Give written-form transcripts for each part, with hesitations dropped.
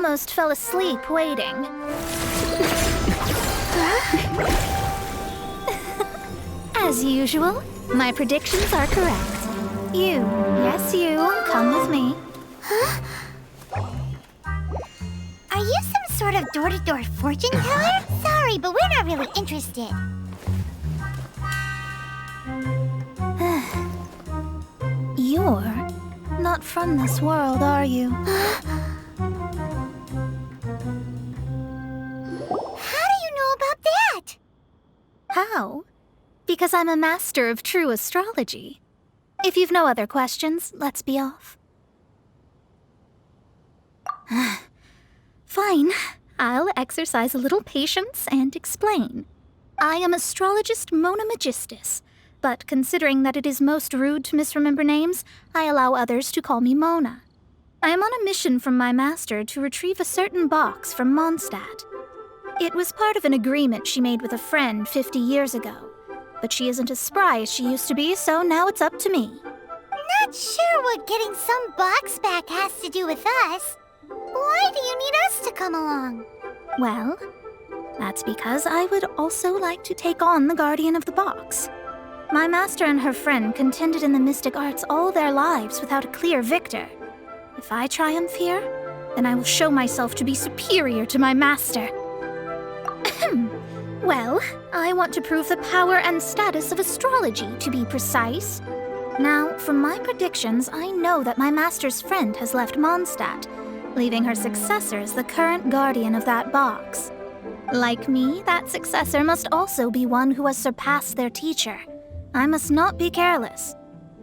almost fell asleep waiting. As usual, my predictions are correct. You, yes you, come with me. Huh? Are you some sort of door-to-door fortune teller? Sorry, but we're not really interested. You're not from this world, are you? How do you know about that? How? Because I'm a master of true astrology. If you've no other questions, let's be off. Fine. I'll exercise a little patience and explain. I am astrologist Mona Magistus, but considering that it is most rude to misremember names, I allow others to call me Mona. I am on a mission from my master to retrieve a certain box from Mondstadt. It was part of an agreement she made with a friend 50 years ago, but she isn't as spry as she used to be, so now it's up to me. Not sure what getting some box back has to do with us. Why do you need us to come along? Well, that's because I would also like to take on the guardian of the box. My master and her friend contended in the mystic arts all their lives without a clear victor. If I triumph here, then I will show myself to be superior to my master. Well, I want to prove the power and status of astrology, to be precise. Now, from my predictions, I know that my master's friend has left Mondstadt, leaving her successor as the current guardian of that box. Like me, that successor must also be one who has surpassed their teacher. I must not be careless.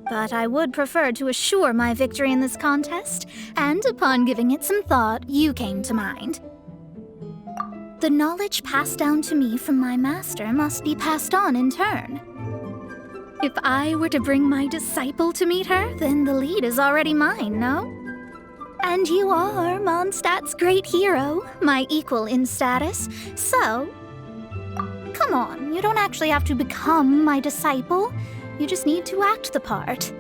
But I would prefer to assure my victory in this contest, and upon giving it some thought, you came to mind. The knowledge passed down to me from my master must be passed on in turn. If I were to bring my disciple to meet her, then the lead is already mine, no? And you are Mondstadt's great hero, my equal in status, so... Come on, you don't actually have to become my disciple. You just need to act the part.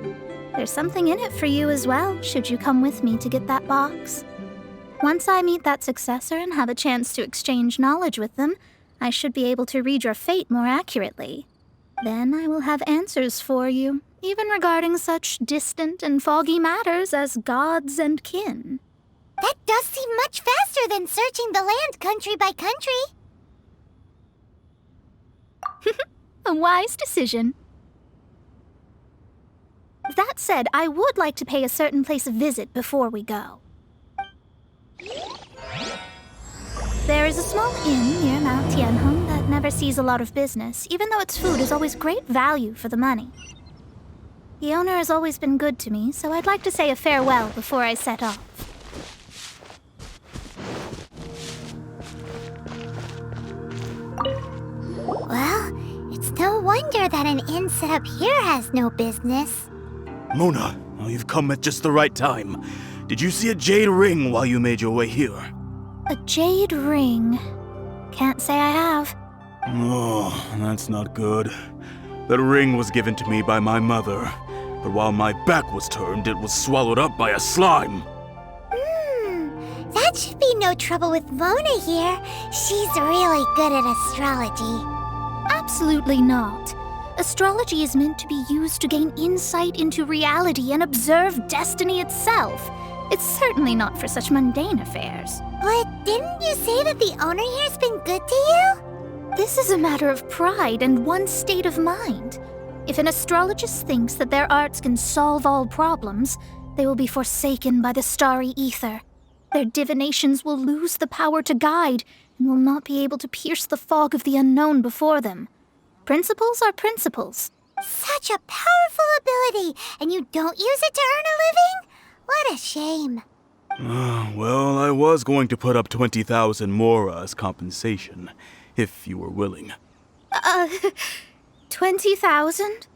There's something in it for you as well, should you come with me to get that box. Once I meet that successor and have a chance to exchange knowledge with them, I should be able to read your fate more accurately. Then I will have answers for you, even regarding such distant and foggy matters as gods and kin. That does seem much faster than searching the land country by country. A wise decision. That said, I would like to pay a certain place a visit before we go. There is a small inn near Mount Tianheng that never sees a lot of business, even though its food is always great value for the money. The owner has always been good to me, so I'd like to say a farewell before I set off. Well, it's no wonder that an inn set up here has no business. Mona, oh, you've come at just the right time. Did you see a jade ring while you made your way here? A jade ring? Can't say I have. Oh, that's not good. That ring was given to me by my mother, but while my back was turned, it was swallowed up by a slime. That should be no trouble with Mona here. She's really good at astrology. Absolutely not. Astrology is meant to be used to gain insight into reality and observe destiny itself. It's certainly not for such mundane affairs. But didn't you say that the owner here's been good to you? This is a matter of pride and one's state of mind. If an astrologist thinks that their arts can solve all problems, they will be forsaken by the starry ether. Their divinations will lose the power to guide and will not be able to pierce the fog of the unknown before them. Principles are principles. Such a powerful ability, and you don't use it to earn a living? What a shame. Well, I was going to put up 20,000 mora as compensation, if you were willing. 20,000?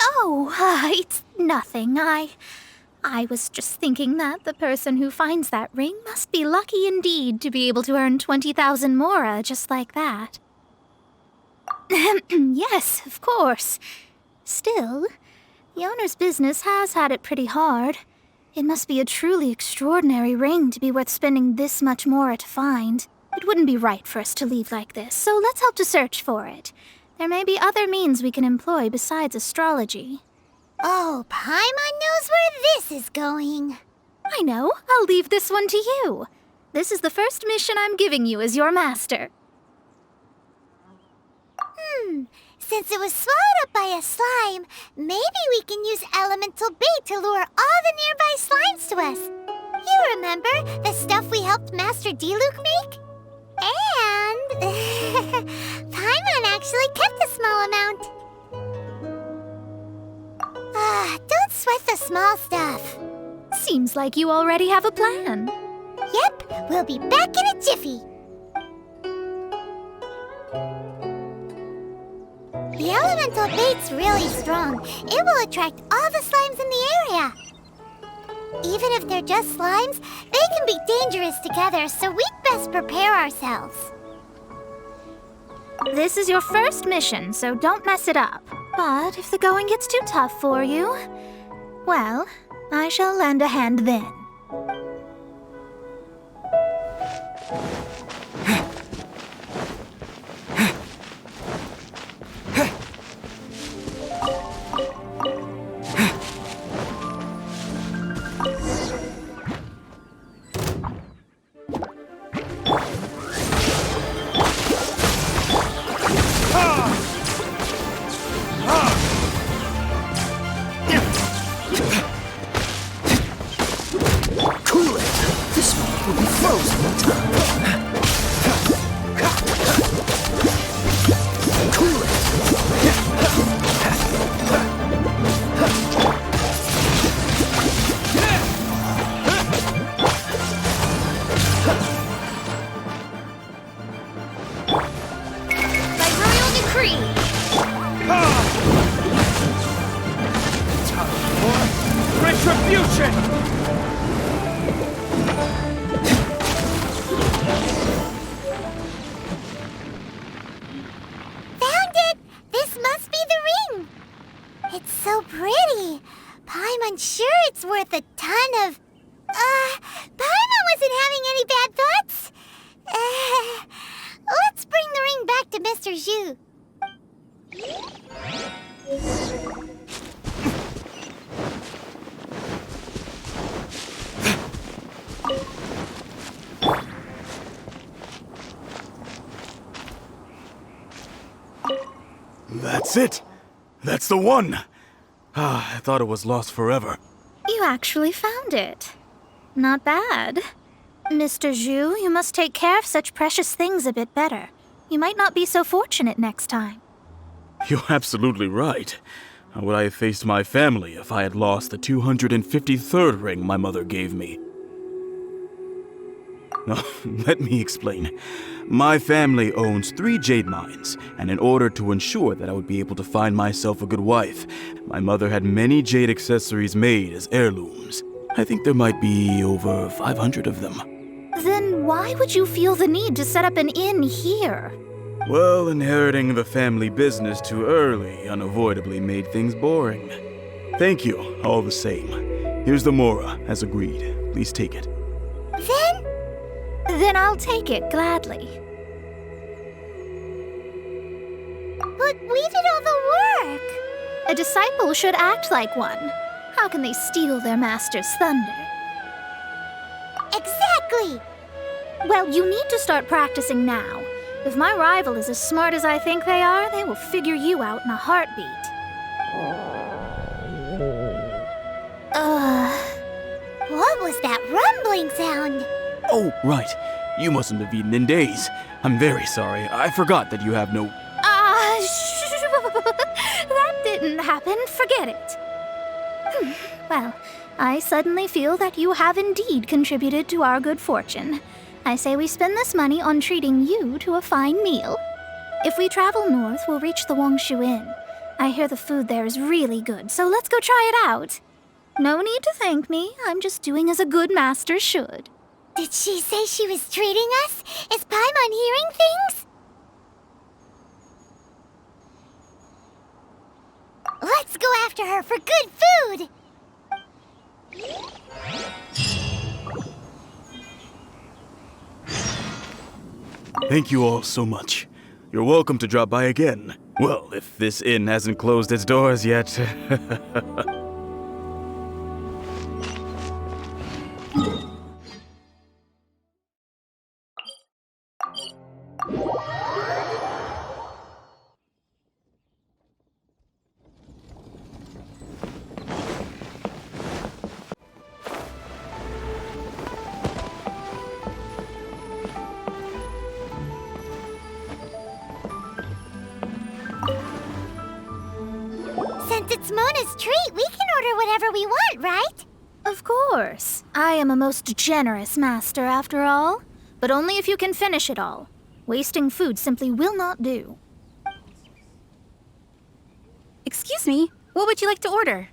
Oh, it's nothing. I was just thinking that the person who finds that ring must be lucky indeed to be able to earn 20,000 mora just like that. Yes, of course. Still, the owner's business has had it pretty hard. It must be a truly extraordinary ring to be worth spending this much more to find. It wouldn't be right for us to leave like this, so let's help to search for it. There may be other means we can employ besides astrology. Oh, Paimon knows where this is going. I know. I'll leave this one to you. This is the first mission I'm giving you as your master. Since it was swallowed up by a slime, maybe we can use elemental bait to lure all the nearby slimes to us. You remember the stuff we helped Master Diluc make? And Paimon actually kept a small amount. Don't sweat the small stuff. Seems like you already have a plan. Yep, we'll be back in a jiffy. The elemental bait's really strong. It will attract all the slimes in the area. Even if they're just slimes, they can be dangerous together, so we'd best prepare ourselves. This is your first mission, so don't mess it up. But if the going gets too tough for you, well, I shall lend a hand then. That's it! That's the one! I thought it was lost forever. You actually found it. Not bad. Mr. Zhu, you must take care of such precious things a bit better. You might not be so fortunate next time. You're absolutely right. How would I have faced my family if I had lost the 253rd ring my mother gave me? Let me explain. My family owns 3 jade mines, and in order to ensure that I would be able to find myself a good wife, my mother had many jade accessories made as heirlooms. I think there might be over 500 of them. Then why would you feel the need to set up an inn here? Well, inheriting the family business too early unavoidably made things boring. Thank you, all the same. Here's the Mora, as agreed. Please take it. Then I'll take it gladly. But we did all the work. A disciple should act like one. How can they steal their master's thunder? Exactly! Well, you need to start practicing now. If my rival is as smart as I think they are, they will figure you out in a heartbeat. What was that rumbling sound? Oh, right. You mustn't have eaten in days. I'm very sorry. I forgot that you have no... That didn't happen. Forget it. Well, I suddenly feel that you have indeed contributed to our good fortune. I say we spend this money on treating you to a fine meal. If we travel north, we'll reach the Wangshu Inn. I hear the food there is really good, so let's go try it out. No need to thank me. I'm just doing as a good master should. Did she say she was treating us? Is Paimon hearing things? Let's go after her for good food! Thank you all so much. You're welcome to drop by again. Well, if this inn hasn't closed its doors yet. Since it's Mona's treat, we can order whatever we want, right? Of course. I am a most generous master, after all. But only if you can finish it all. Wasting food simply will not do. Excuse me, what would you like to order?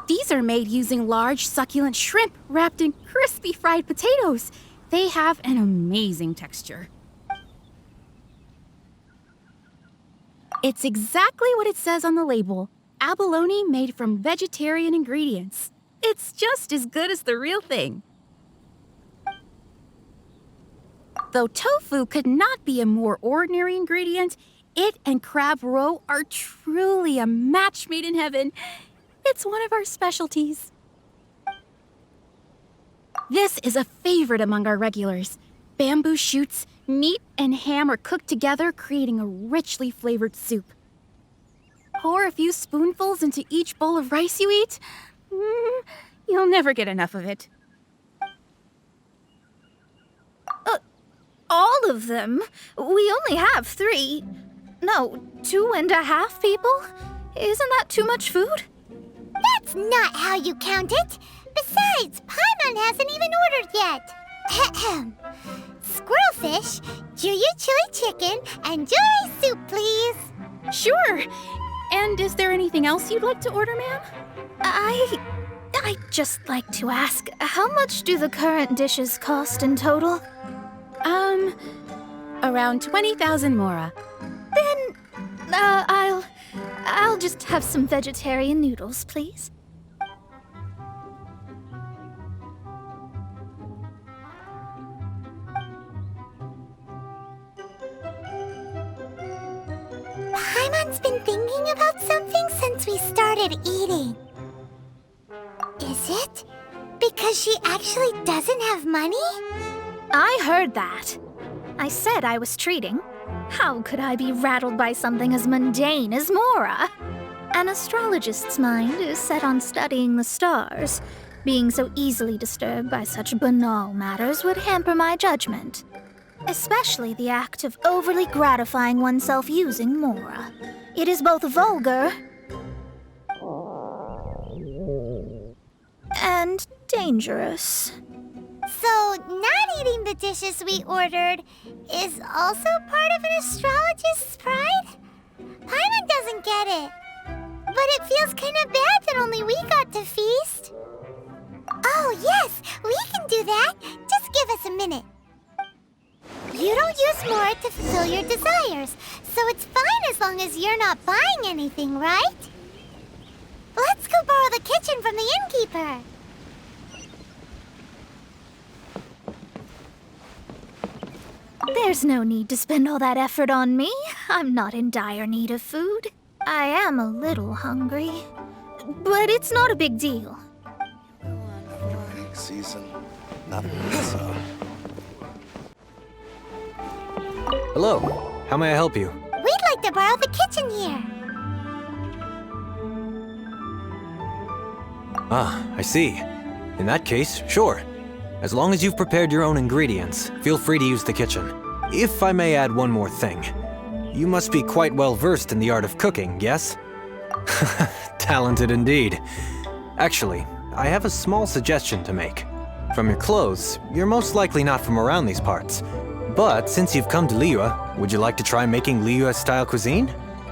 These are made using large, succulent shrimp wrapped in crispy fried potatoes. They have an amazing texture. It's exactly what it says on the label. Abalone made from vegetarian ingredients. It's just as good as the real thing. Though tofu could not be a more ordinary ingredient, it and crab roe are truly a match made in heaven. It's one of our specialties. This is a favorite among our regulars. Bamboo shoots, meat, and ham are cooked together, creating a richly flavored soup. Pour a few spoonfuls into each bowl of rice you eat. You'll never get enough of it. All of them? We only have 3. No, 2.5 people? Isn't that too much food? That's not how you count it. Besides, Paimon hasn't even ordered yet. Squirrelfish, Juyu chili chicken, and jewelry soup, please. Sure. And is there anything else you'd like to order, ma'am? I'd just like to ask, how much do the current dishes cost in total? Around 20,000 mora. Then, I'll just have some vegetarian noodles, please. Paimon's been thinking about something since we started eating. Is it because she actually doesn't have money? I heard that. I said I was treating. How could I be rattled by something as mundane as Mora? An astrologist's mind is set on studying the stars. Being so easily disturbed by such banal matters would hamper my judgment. Especially the act of overly gratifying oneself using Mora. It is both vulgar and dangerous. So, not eating the dishes we ordered is also part of an astrologist's pride? Paimon doesn't get it. But it feels kind of bad that only we got to feast. Oh, yes, we can do that. Just give us a minute. You don't use more to fulfill your desires, so it's fine as long as you're not buying anything, right? Let's go borrow the kitchen from the innkeeper. There's no need to spend all that effort on me. I'm not in dire need of food. I am a little hungry, but it's not a big deal. Peak season. Not so. Hello, how may I help you? We'd like to borrow the kitchen here. Ah, I see. In that case, sure. As long as you've prepared your own ingredients, feel free to use the kitchen. If I may add one more thing. You must be quite well versed in the art of cooking, yes? Talented indeed. Actually, I have a small suggestion to make. From your clothes, you're most likely not from around these parts. But since you've come to Liyue, would you like to try making Liyue-style cuisine?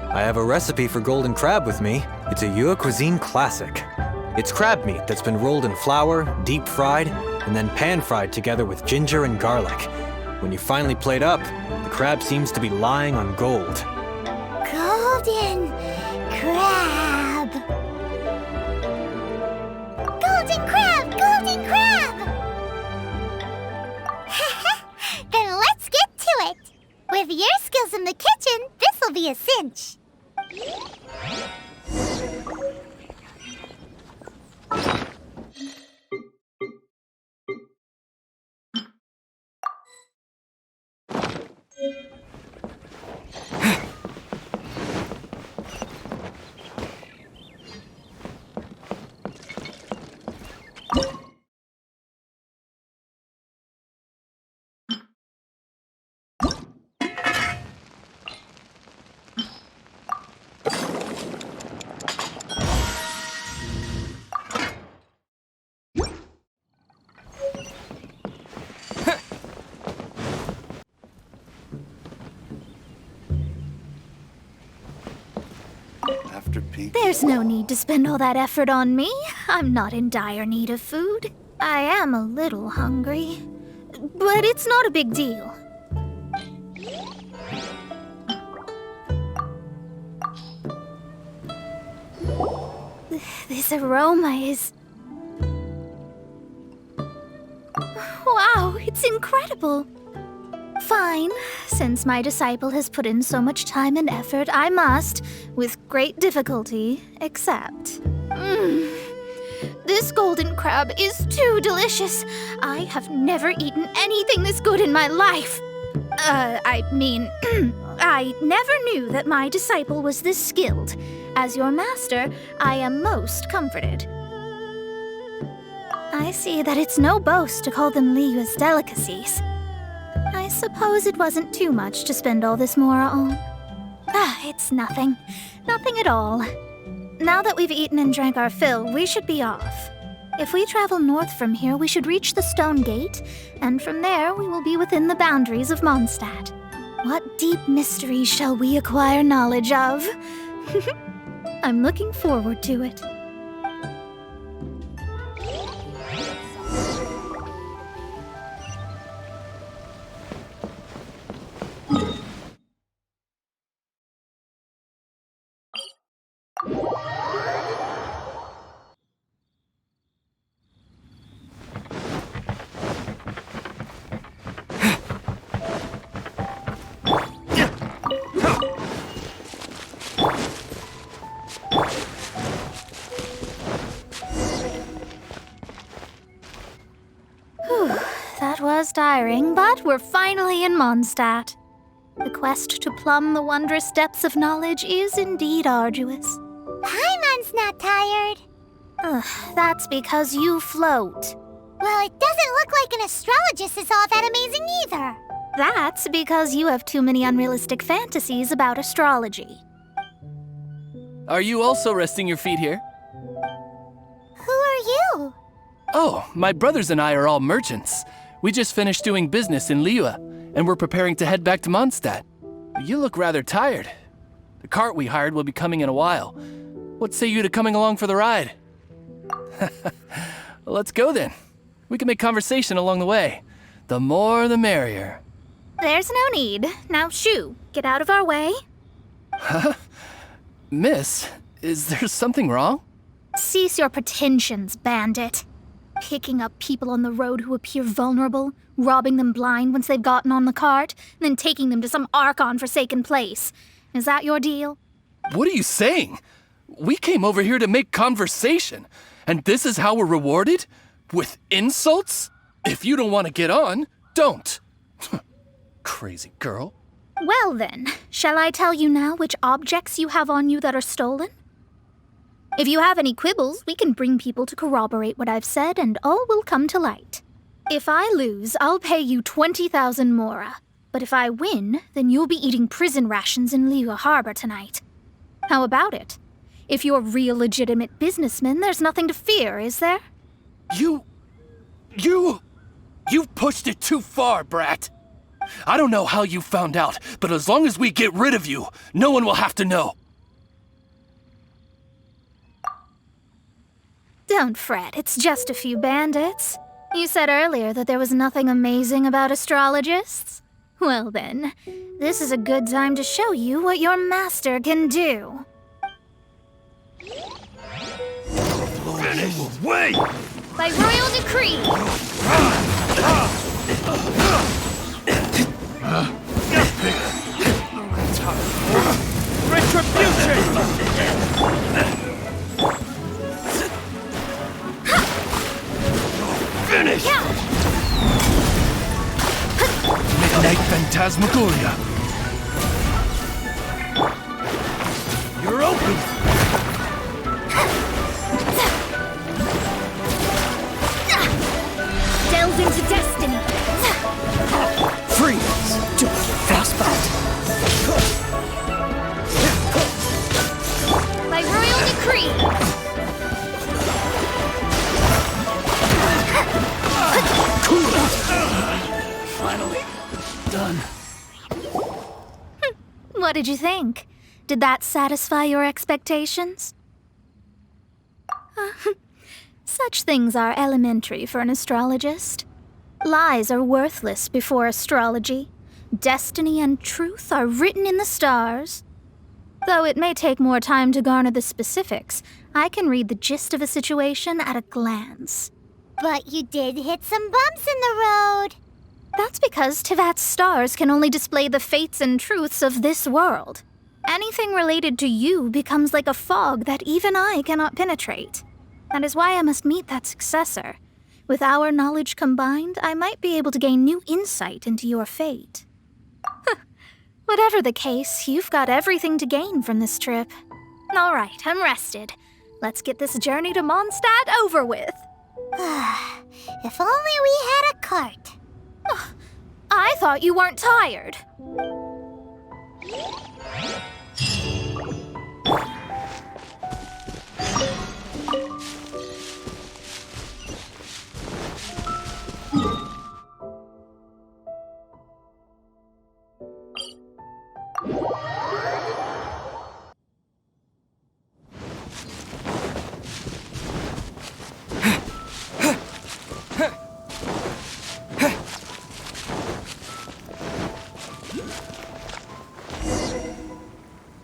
I have a recipe for golden crab with me. It's a Yue cuisine classic. It's crab meat that's been rolled in flour, deep fried, and then pan-fried together with ginger and garlic. When you finally plate up, the crab seems to be lying on gold. Golden crab. Golden crab! Golden crab! Then let's get to it. With your skills in the kitchen, this'll be a cinch. After peak. There's no need to spend all that effort on me. I'm not in dire need of food. I am a little hungry, but it's not a big deal. This aroma is... Wow, it's incredible. Fine. Since my disciple has put in so much time and effort, I must, with great difficulty, accept. This golden crab is too delicious. I have never eaten anything this good in my life. I never knew that my disciple was this skilled. As your master, I am most comforted. I see that it's no boast to call them Liyue's delicacies. I suppose it wasn't too much to spend all this mora on. It's nothing. Nothing at all. Now that we've eaten and drank our fill, we should be off. If we travel north from here, we should reach the Stone Gate, and from there we will be within the boundaries of Mondstadt. What deep mysteries shall we acquire knowledge of? I'm looking forward to it. That was tiring, but we're finally in Mondstadt. The quest to plumb the wondrous depths of knowledge is indeed arduous. Paimon's not tired. That's because you float. Well, it doesn't look like an astrologist is all that amazing either. That's because you have too many unrealistic fantasies about astrology. Are you also resting your feet here? Who are you? Oh, my brothers and I are all merchants. We just finished doing business in Liyue, and we're preparing to head back to Mondstadt. You look rather tired. The cart we hired will be coming in a while. What say you to coming along for the ride? Let's go then. We can make conversation along the way. The more the merrier. There's no need. Now shoo, get out of our way. Huh? Miss, is there something wrong? Cease your pretensions, Bandit. Picking up people on the road who appear vulnerable, robbing them blind once they've gotten on the cart, and then taking them to some Archon-forsaken place. Is that your deal? What are you saying? We came over here to make conversation, and this is how we're rewarded? With insults? If you don't want to get on, don't. Crazy girl. Well then, shall I tell you now which objects you have on you that are stolen? If you have any quibbles, we can bring people to corroborate what I've said, and all will come to light. If I lose, I'll pay you 20,000 mora. But if I win, then you'll be eating prison rations in Liyue Harbor tonight. How about it? If you're real legitimate businessmen, there's nothing to fear, is there? You pushed it too far, brat. I don't know how you found out, but as long as we get rid of you, no one will have to know. Don't fret, it's just a few bandits. You said earlier that there was nothing amazing about astrologists? Well then, this is a good time to show you what your master can do. Finish! Wait! By royal decree! Retribution! Finish! Midnight Phantasmagoria. You're open! Delve into destiny! Freeze! Don't fast back! By royal decree! Finally done. What did you think? Did that satisfy your expectations? Such things are elementary for an astrologist. Lies are worthless before astrology. Destiny and truth are written in the stars. Though it may take more time to garner the specifics, I can read the gist of a situation at a glance. But you did hit some bumps in the road. That's because Tivat's stars can only display the fates and truths of this world. Anything related to you becomes like a fog that even I cannot penetrate. That is why I must meet that successor. With our knowledge combined, I might be able to gain new insight into your fate. Whatever the case, you've got everything to gain from this trip. All right, I'm rested. Let's get this journey to Mondstadt over with. If only we had a cart. I thought you weren't tired.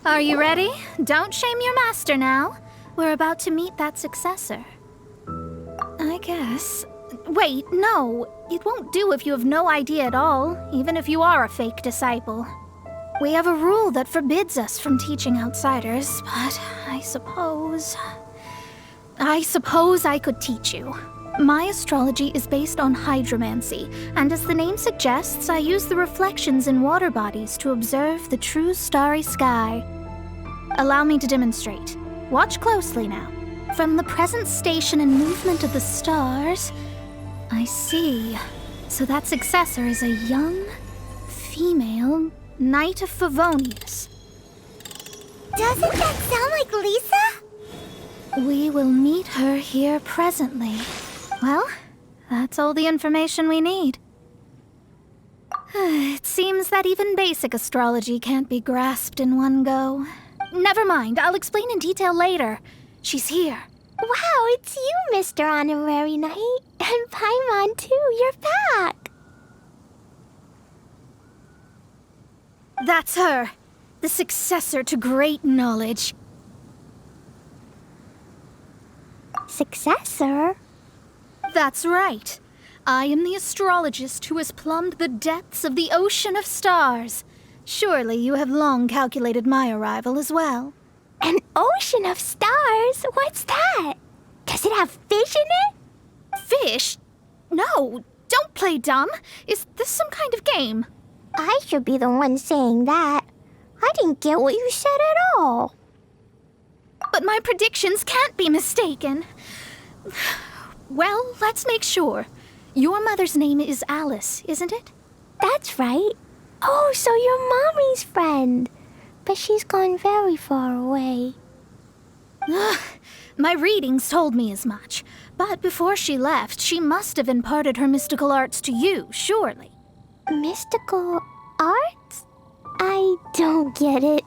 Are you ready? Don't shame your master now. We're about to meet that successor. I guess. Wait, no. It won't do if you have no idea at all, even if you are a fake disciple. We have a rule that forbids us from teaching outsiders, but I suppose I could teach you. My astrology is based on hydromancy, and as the name suggests, I use the reflections in water bodies to observe the true starry sky. Allow me to demonstrate. Watch closely now. From the present station and movement of the stars, I see. So that successor is a young, female Knight of Favonius. Doesn't that sound like Lisa? We will meet her here presently. Well, that's all the information we need. It seems that even basic astrology can't be grasped in one go. Never mind, I'll explain in detail later. She's here. Wow, it's you, Mr. Honorary Knight. And Paimon, too. You're back. That's her. The successor to great knowledge. Successor? That's right. I am the astrologist who has plumbed the depths of the ocean of stars. Surely you have long calculated my arrival as well. An ocean of stars? What's that? Does it have fish in it? Fish? No, don't play dumb. Is this some kind of game? I should be the one saying that. I didn't get what you said at all. But my predictions can't be mistaken. Well, let's make sure. Your mother's name is Alice, isn't it? That's right. Oh, so you're Mommy's friend. But she's gone very far away. My readings told me as much. But before she left, she must have imparted her mystical arts to you, surely. Mystical arts? I don't get it.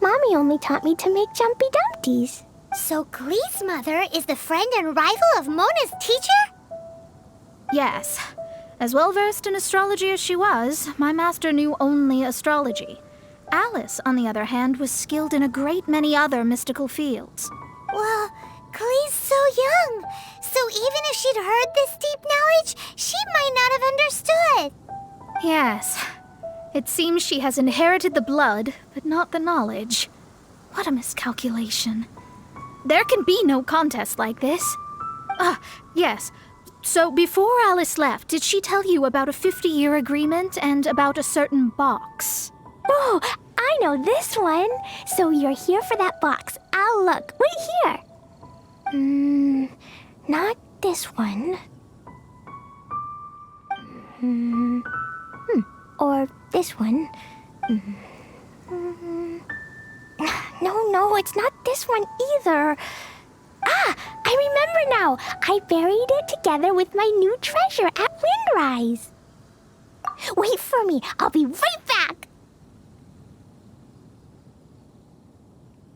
Mommy only taught me to make Jumpy Dumpties. So Glee's mother is the friend and rival of Mona's teacher? Yes. As well versed in astrology as she was, my master knew only astrology. Alice, on the other hand, was skilled in a great many other mystical fields. Well, Klee's so young, so even if she'd heard this deep knowledge, she might not have understood. Yes. It seems she has inherited the blood, but not the knowledge. What a miscalculation. There can be no contest like this. Yes. So before Alice left, did she tell you about a 50-year agreement and about a certain box? Oh, I know this one. So you're here for that box. I'll look. Wait here. Not this one. Or this one. No, it's not this one either. I remember now. I buried it together with my new treasure at Windrise. Wait for me. I'll be right back.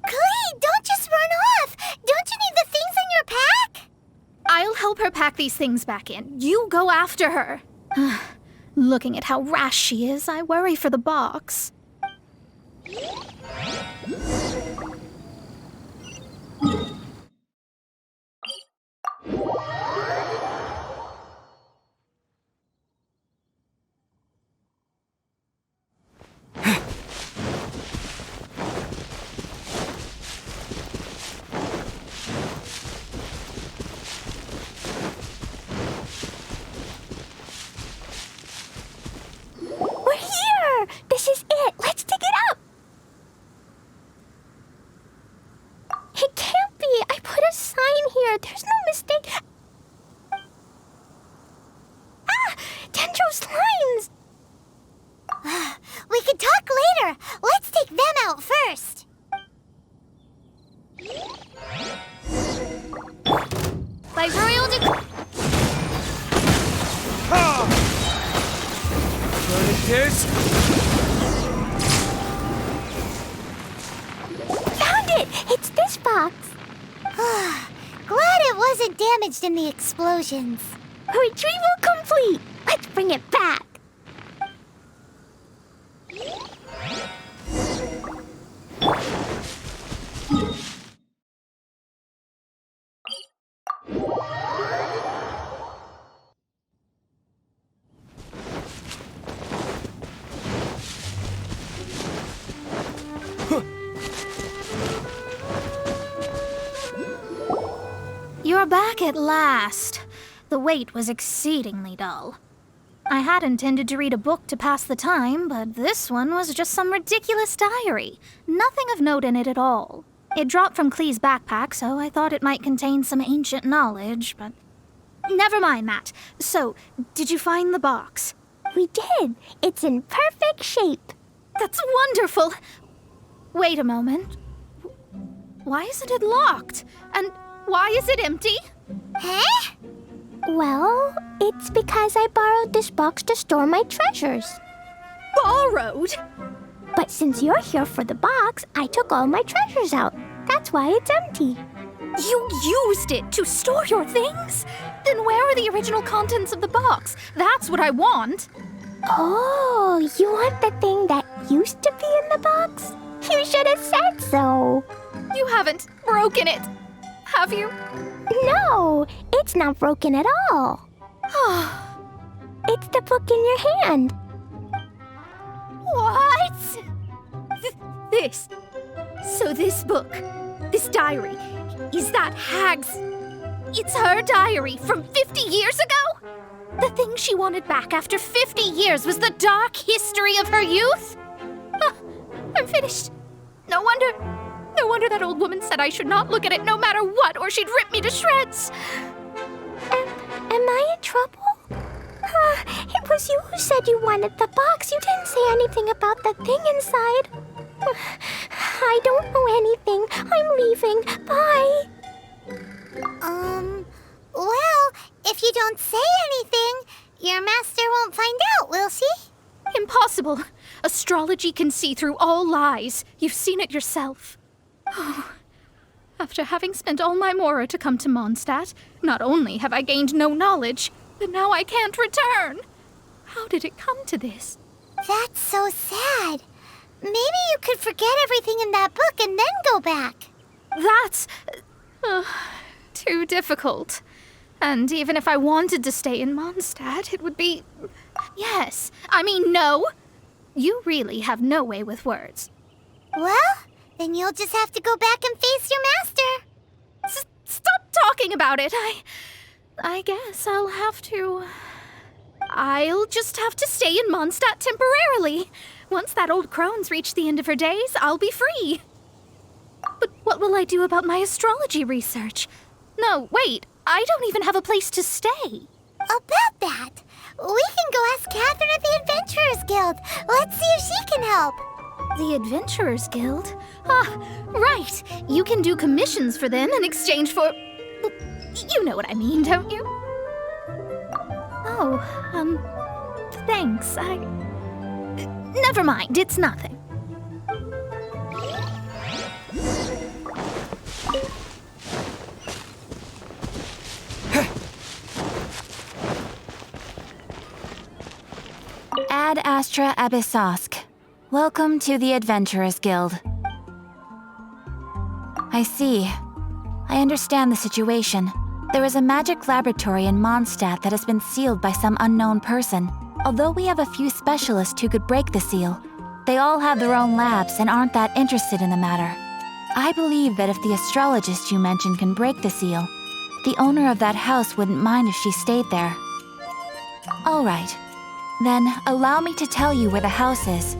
Klee, don't just run off! Don't you need the things in your pack? I'll help her pack these things back in. You go after her. Looking at how rash she is, I worry for the box. We're here! This is it! Let's dig it up! It can't be! I put a sign here! There's no mistake! Dendro slimes! We can talk later. Let's take them out first. By royal Found it! It's this box! Glad it wasn't damaged in the explosions. Retrieval complete! Let's bring it back! You're back at last. The wait was exceedingly dull. I had intended to read a book to pass the time, but this one was just some ridiculous diary. Nothing of note in it at all. It dropped from Klee's backpack, so I thought it might contain some ancient knowledge, but... Never mind that. So, did you find the box? We did! It's in perfect shape! That's wonderful! Wait a moment. Why isn't it locked? And why is it empty? Huh? Well, it's because I borrowed this box to store my treasures. Borrowed? But since you're here for the box, I took all my treasures out. That's why it's empty. You used it to store your things? Then where are the original contents of the box? That's what I want. Oh, you want the thing that used to be in the box? You should have said so. You haven't broken it, have you? No, it's not broken at all. It's the book in your hand. What? This. So this book, this diary, is that Hag's... It's her diary from 50 years ago? The thing she wanted back after 50 years was the dark history of her youth? I'm finished. No wonder that old woman said I should not look at it no matter what, or she'd rip me to shreds. Am I in trouble? It was you who said you wanted the box. You didn't say anything about the thing inside. I don't know anything. I'm leaving. Bye. Well, if you don't say anything, your master won't find out, will she? Impossible. Astrology can see through all lies. You've seen it yourself. After having spent all my mora to come to Mondstadt, not only have I gained no knowledge, But now I can't return. How did it come to this? That's so sad. Maybe you could forget everything in that book and then go back. That's too difficult. And even if I wanted to stay in Mondstadt, it would be... Yes, I mean no. You really have no way with words. Well, then you'll just have to go back and face your master. Stop talking about it. I guess I'll just have to stay in Mondstadt temporarily. Once that old crone's reached the end of her days, I'll be free. But what will I do about my astrology research? No, wait, I don't even have a place to stay. About that, we can go ask Catherine at the Adventurers Guild. Let's see if she can help. The Adventurers Guild? Ah, right. You can do commissions for them in exchange for... You know what I mean, don't you? Oh, thanks. Never mind, it's nothing. Ad Astra Abyssosk. Welcome to the Adventurers Guild. I see. I understand the situation. There is a magic laboratory in Mondstadt that has been sealed by some unknown person. Although we have a few specialists who could break the seal, they all have their own labs and aren't that interested in the matter. I believe that if the astrologist you mentioned can break the seal, the owner of that house wouldn't mind if she stayed there. All right. Then allow me to tell you where the house is.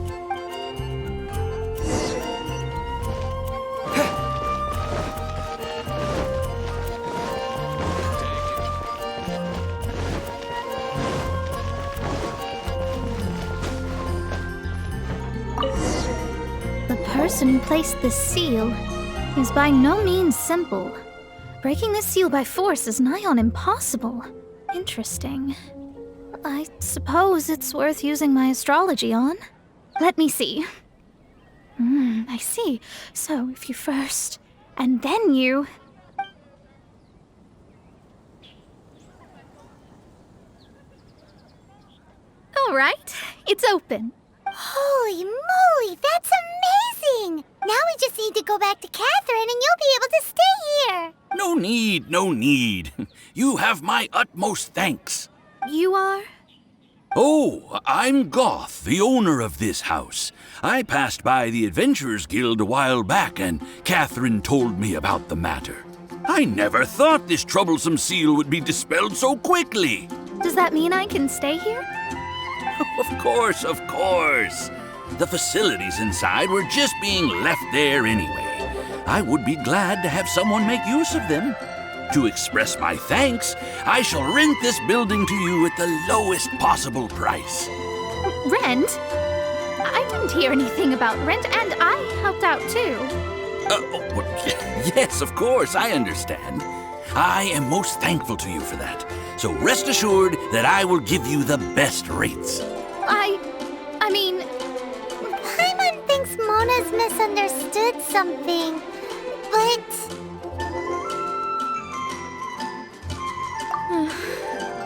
The person who placed this seal is by no means simple. Breaking this seal by force is nigh on impossible. Interesting. I suppose it's worth using my astrology on. Let me see. I see. So if you first, and then you... All right, it's open. Holy moly, that's amazing! Now we just need to go back to Catherine and you'll be able to stay here. No need, no need. You have my utmost thanks. You are? Oh, I'm Goth, the owner of this house. I passed by the Adventurers Guild a while back, and Catherine told me about the matter. I never thought this troublesome seal would be dispelled so quickly. Does that mean I can stay here? Of course, of course. The facilities inside were just being left there anyway. I would be glad to have someone make use of them. To express my thanks, I shall rent this building to you at the lowest possible price. Rent? I didn't hear anything about rent, and I helped out too. Yes, of course, I understand. I am most thankful to you for that. So rest assured that I will give you the best rates. I mean... Paimon thinks Mona's misunderstood something, but...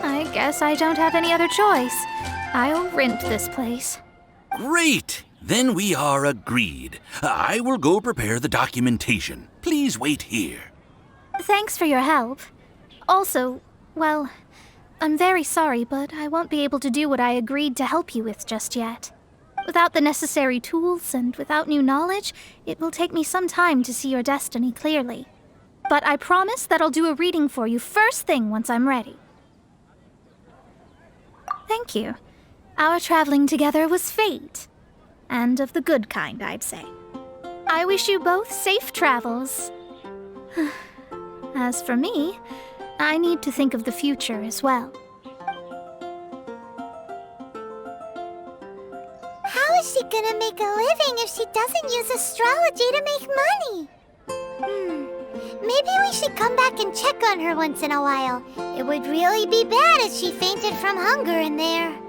I guess I don't have any other choice. I'll rent this place. Great! Then we are agreed. I will go prepare the documentation. Please wait here. Thanks for your help. Also, well, I'm very sorry, but I won't be able to do what I agreed to help you with just yet. Without the necessary tools and without new knowledge, it will take me some time to see your destiny clearly. But I promise that I'll do a reading for you first thing once I'm ready. Thank you. Our traveling together was fate. And of the good kind, I'd say. I wish you both safe travels. As for me, I need to think of the future as well. How is she gonna make a living if she doesn't use astrology to make money? Maybe we should come back and check on her once in a while. It would really be bad if she fainted from hunger in there.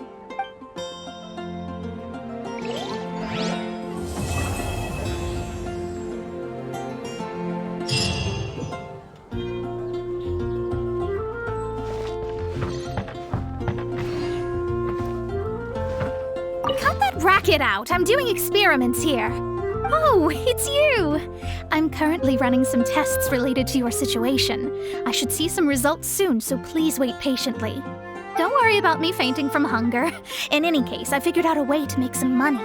Crack it out. I'm doing experiments here. Oh, it's you! I'm currently running some tests related to your situation. I should see some results soon, so please wait patiently. Don't worry about me fainting from hunger. In any case, I figured out a way to make some money.